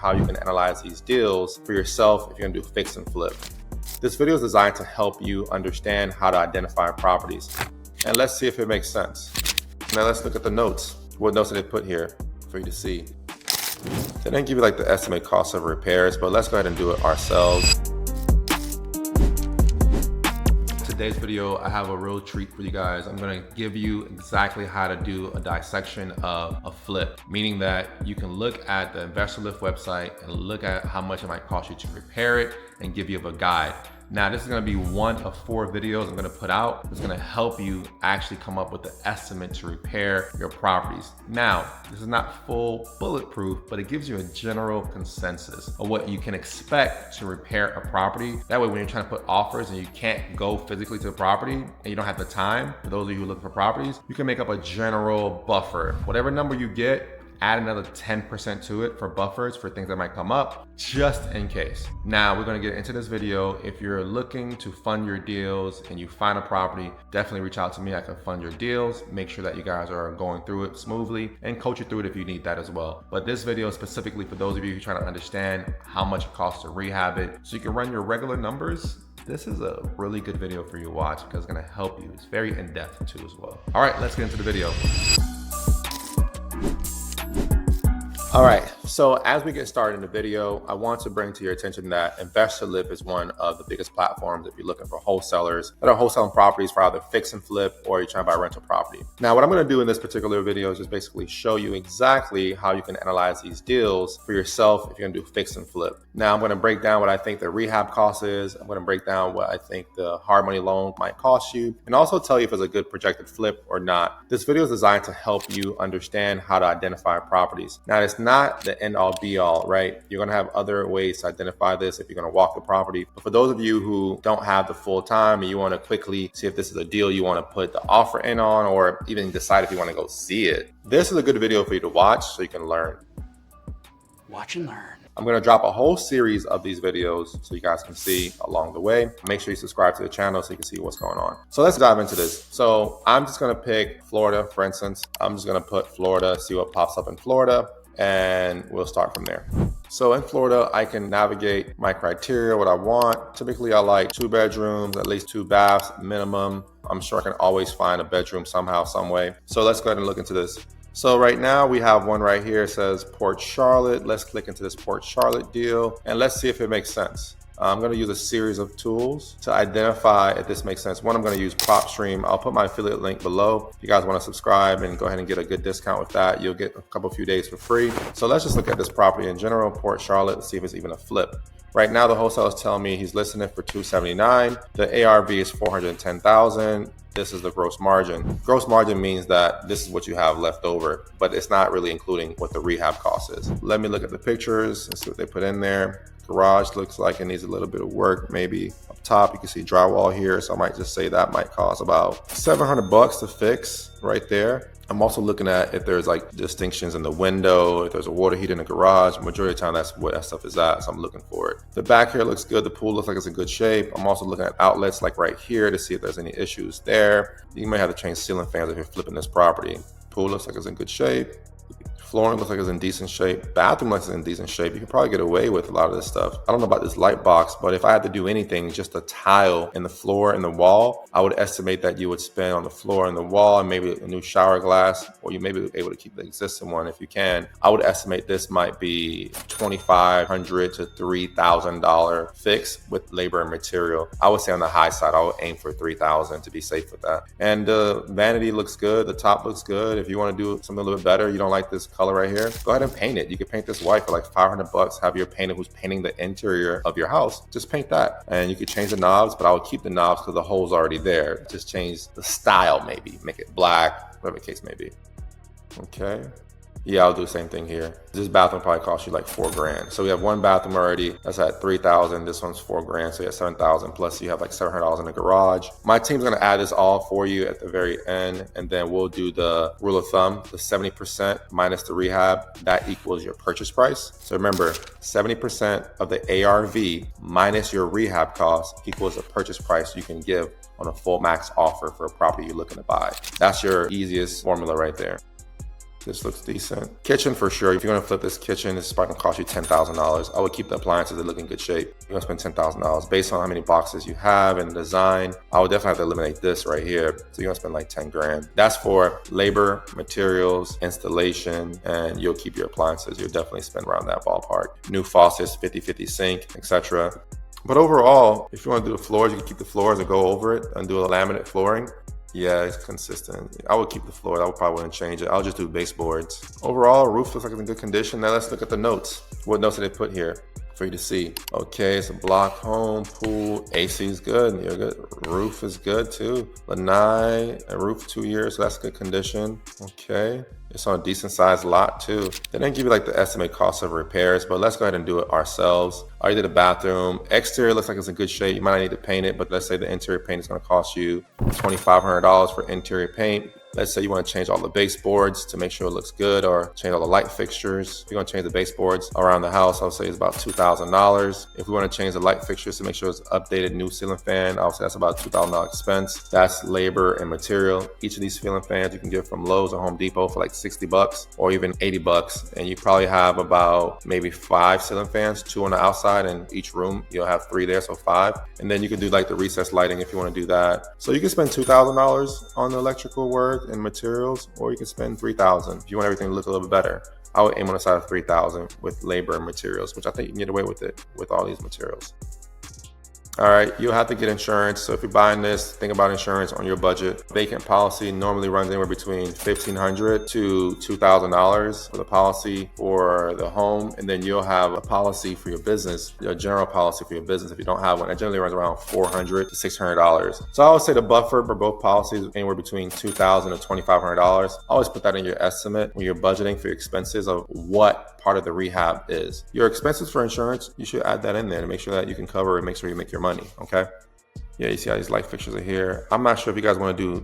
how you can analyze these deals for yourself if you're gonna do fix and flip. This video is designed to help you understand how to identify properties. And let's see if it makes sense. Now let's look at the notes. What notes did they put here for you to see? They didn't give you like the estimate cost of repairs, but let's go ahead and do it ourselves. Today's video, I have a real treat for you guys. I'm gonna give you exactly how to do a dissection of a flip, meaning that you can look at the Investorlift website and look at how much it might cost you to repair it and give you a guide. Now, this is gonna be one of 4 videos I'm gonna put out. It's gonna help you actually come up with the estimate to repair your properties. Now, this is not full bulletproof, but it gives you a general consensus of what you can expect to repair a property. That way, when you're trying to put offers and you can't go physically to the property and you don't have the time, for those of you who look for properties, you can make up a general buffer. Whatever number you get, add another 10% to it for buffers for things that might come up, just in case. Now, we're gonna get into this video. If you're looking to fund your deals and you find a property, definitely reach out to me. I can fund your deals, make sure that you guys are going through it smoothly, and coach you through it if you need that as well. But this video is specifically for those of you who are trying to understand how much it costs to rehab it, so you can run your regular numbers. This is a really good video for you to watch because it's gonna help you. It's very in-depth too as well. All right, let's get into the video. All right, so as we get started in the video, I want to bring to your attention that Investorlift is one of the biggest platforms if you're looking for wholesalers that are wholesaling properties for either fix and flip or you're trying to buy a rental property. Now, what I'm gonna do in this particular video is just basically show you exactly how you can analyze these deals for yourself if you're gonna do fix and flip. Now, I'm gonna break down what I think the rehab cost is. I'm gonna break down what I think the hard money loan might cost you, and also tell you if it's a good projected flip or not. This video is designed to help you understand how to identify properties. Now, it's not the end all be all, right? You're gonna have other ways to identify this if you're gonna walk the property. But for those of you who don't have the full time and you wanna quickly see if this is a deal you wanna put the offer in on, or even decide if you wanna go see it, this is a good video for you to watch so you can learn. Watch and learn. I'm gonna drop a whole series of these videos so you guys can see along the way. Make sure you subscribe to the channel so you can see what's going on. So let's dive into this. So I'm just gonna pick Florida, for instance. I'm just gonna put Florida, see what pops up in Florida, and we'll start from there. So in Florida, I can navigate my criteria, what I want. Typically, I like 2 bedrooms, at least 2 baths minimum. I'm sure I can always find a bedroom somehow, some way. So let's go ahead and look into this. So right now we have one right here, it says Port Charlotte. Let's click into this Port Charlotte deal and let's see if it makes sense. I'm going to use a series of tools to identify if this makes sense. One, I'm going to use PropStream. I'll put my affiliate link below. If you guys want to subscribe and go ahead and get a good discount with that, you'll get a few days for free. So let's just look at this property in general, Port Charlotte, and see if it's even a flip. Right now, the wholesaler is telling me he's listing it for $279. The ARV is $410,000. This is the gross margin. Gross margin means that this is what you have left over, but it's not really including what the rehab cost is. Let me look at the pictures and see what they put in there. Garage looks like it needs a little bit of work. Maybe up top, you can see drywall here. So I might just say that might cost about $700 to fix right there. I'm also looking at if there's like distinctions in the window, if there's a water heater in the garage. Majority of the time, that's where that stuff is at, so I'm looking for it. The back here looks good. The pool looks like it's in good shape. I'm also looking at outlets like right here to see if there's any issues there. You may have to change ceiling fans if you're flipping this property. Pool looks like it's in good shape. Flooring looks like it's in decent shape. Bathroom looks like it's in decent shape. You can probably get away with a lot of this stuff. I don't know about this light box, but if I had to do anything, just a tile in the floor and the wall, I would estimate that you would spend on the floor and the wall and maybe a new shower glass, or you may be able to keep the existing one if you can. I would estimate this might be $2,500 to $3,000 fix with labor and material. I would say on the high side, I would aim for $3,000 to be safe with that. And the vanity looks good. The top looks good. If you want to do something a little bit better, you don't like this color right here, go ahead and paint it. You can paint this white for like $500. Have your painter who's painting the interior of your house, just paint that. And you could change the knobs, but I would keep the knobs because the hole's already there. Just change the style, maybe make it black, whatever the case may be. Okay. Yeah, I'll do the same thing here. This bathroom probably cost you like $4,000. So we have one bathroom already. That's at $3,000. This one's $4,000. So you have $7,000 plus you have like $700 in the garage. My team's going to add this all for you at the very end. And then we'll do the rule of thumb, the 70% minus the rehab. That equals your purchase price. So remember, 70% of the ARV minus your rehab cost equals the purchase price you can give on a full max offer for a property you're looking to buy. That's your easiest formula right there. This looks decent. Kitchen for sure. If you're gonna flip this kitchen, it's probably gonna cost you $10,000. I would keep the appliances that look in good shape. You're gonna spend $10,000 based on how many boxes you have and design. I would definitely have to eliminate this right here. So you're gonna spend like 10 grand. That's for labor, materials, installation, and you'll keep your appliances. You'll definitely spend around that ballpark. New faucets, 50/50 sink, etc. But overall, if you want to do the floors, you can keep the floors and go over it and do a laminate flooring. Yeah, it's consistent. I would keep the floor. I probably wouldn't change it. I'll just do baseboards. Overall, roof looks like it's in good condition. Now let's look at the notes. What notes did they put here for you to see? Okay, it's a block home, pool, AC is good. You're good. Roof is good too. Lanai, a roof 2 years, so that's good condition. Okay. It's on a decent sized lot too. They didn't give you like the estimate cost of repairs, but let's go ahead and do it ourselves. I already did a bathroom. Exterior looks like it's in good shape. You might not need to paint it, but let's say the interior paint is gonna cost you $2,500 for interior paint. Let's say you want to change all the baseboards to make sure it looks good, or change all the light fixtures. If you're going to change the baseboards around the house, I would say it's about $2,000. If we want to change the light fixtures to make sure it's updated, new ceiling fan, I would say that's about $2,000 expense. That's labor and material. Each of these ceiling fans you can get from Lowe's or Home Depot for like $60 or even $80. And you probably have about maybe 5 ceiling fans, 2 on the outside, and each room you'll have 3 there, so 5. And then you can do like the recessed lighting if you want to do that. So you can spend $2,000 on the electrical work and materials, or you can spend $3,000 if you want everything to look a little bit better. I would aim on the side of $3,000 with labor and materials, which I think you can get away with it with all these materials. All right, you'll have to get insurance. So if you're buying this, think about insurance on your budget. Vacant policy normally runs anywhere between $1,500 to $2,000 for the policy for the home. And then you'll have a policy for your business, a general policy for your business. If you don't have one, it generally runs around $400 to $600. So I would say the buffer for both policies is anywhere between $2,000 to $2,500. Always put that in your estimate when you're budgeting for your expenses of what part of the rehab is. Your expenses for insurance, you should add that in there to make sure that you can cover and make sure you make your money, okay? Yeah, you see how these light fixtures are here. I'm not sure if you guys want to do,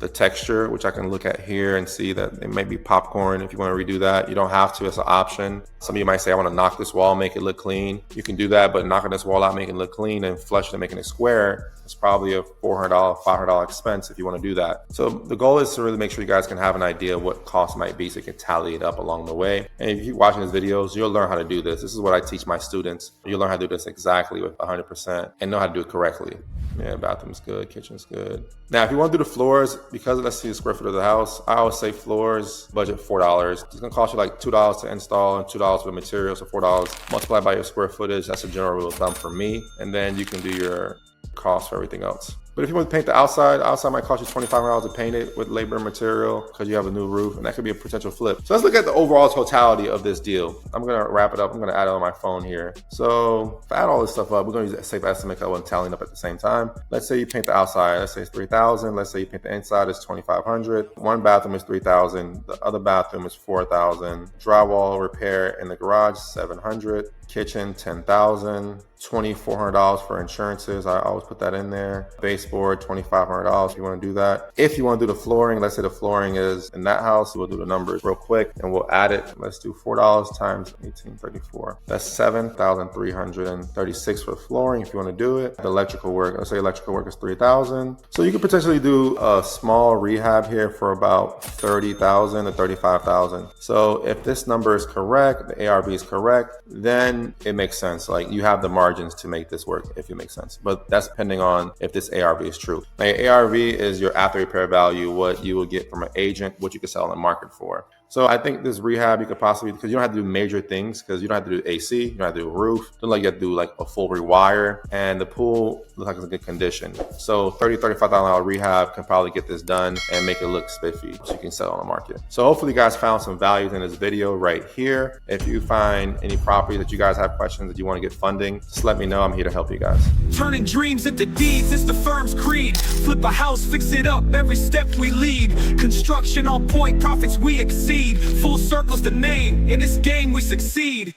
the texture, which I can look at here and see that it may be popcorn. If you want to redo that, you don't have to, it's an option. Some of you might say, I want to knock this wall, make it look clean. You can do that, but knocking this wall out, making it look clean and flush it and making it square, it's probably a $400, $500 expense if you want to do that. So the goal is to really make sure you guys can have an idea of what cost might be so you can tally it up along the way. And if you keep watching these videos, you'll learn how to do this. This is what I teach my students. You'll learn how to do this exactly with 100% and know how to do it correctly. Yeah, bathroom's good, kitchen's good. Now, if you want to do the floors, because let's see the square foot of the house, I always say floors, budget $4. It's gonna cost you like $2 to install and $2 for the materials, so $4 multiplied by your square footage. That's a general rule of thumb for me. And then you can do your cost for everything else. But if you want to paint the outside might cost you $2,500 to paint it with labor and material because you have a new roof, and that could be a potential flip. So let's look at the overall totality of this deal. I'm going to wrap it up. I'm going to add it on my phone here. So if I add all this stuff up, we're going to use a safe estimate because I wasn't tallying up at the same time. Let's say you paint the outside. Let's say it's $3,000. Let's say you paint the inside, it's $2,500. One bathroom is $3,000. The other bathroom is $4,000. Drywall repair in the garage, $700. Kitchen, $10,000. $2,400 for insurances. I always put that in there. Baseboard, $2,500 if you want to do that. If you want to do the flooring, let's say the flooring is in that house, we'll do the numbers real quick and we'll add it. Let's do $4 times 1834. That's $7,336 for flooring if you want to do it. The electrical work, let's say electrical work is $3,000. So you could potentially do a small rehab here for about $30,000 to $35,000. So if this number is correct, the ARV is correct, then it makes sense. Like you have the margins to make this work, if it makes sense. But that's depending on if this ARV is true. Now, your ARV is your after repair value, what you will get from an agent, what you can sell on the market for. So I think this rehab you could possibly, because you don't have to do major things, because you don't have to do AC, you don't have to do a roof, don't like you have to do like a full rewire, and the pool looks like it's in good condition. So $35,000 rehab can probably get this done and make it look spiffy so you can sell on the market. So hopefully you guys found some value in this video right here. If you find any property that you guys have questions that you want to get funding, just let me know. I'm here to help you guys. Turning dreams into deeds is the firm's creed. Flip a house, fix it up, every step we lead. Construction on point, profits we exceed. Full circle's the name, in this game we succeed.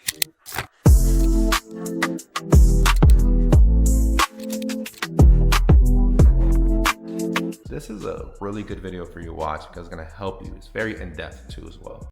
This is a really good video for you to watch because it's going to help you. It's very in-depth too as well.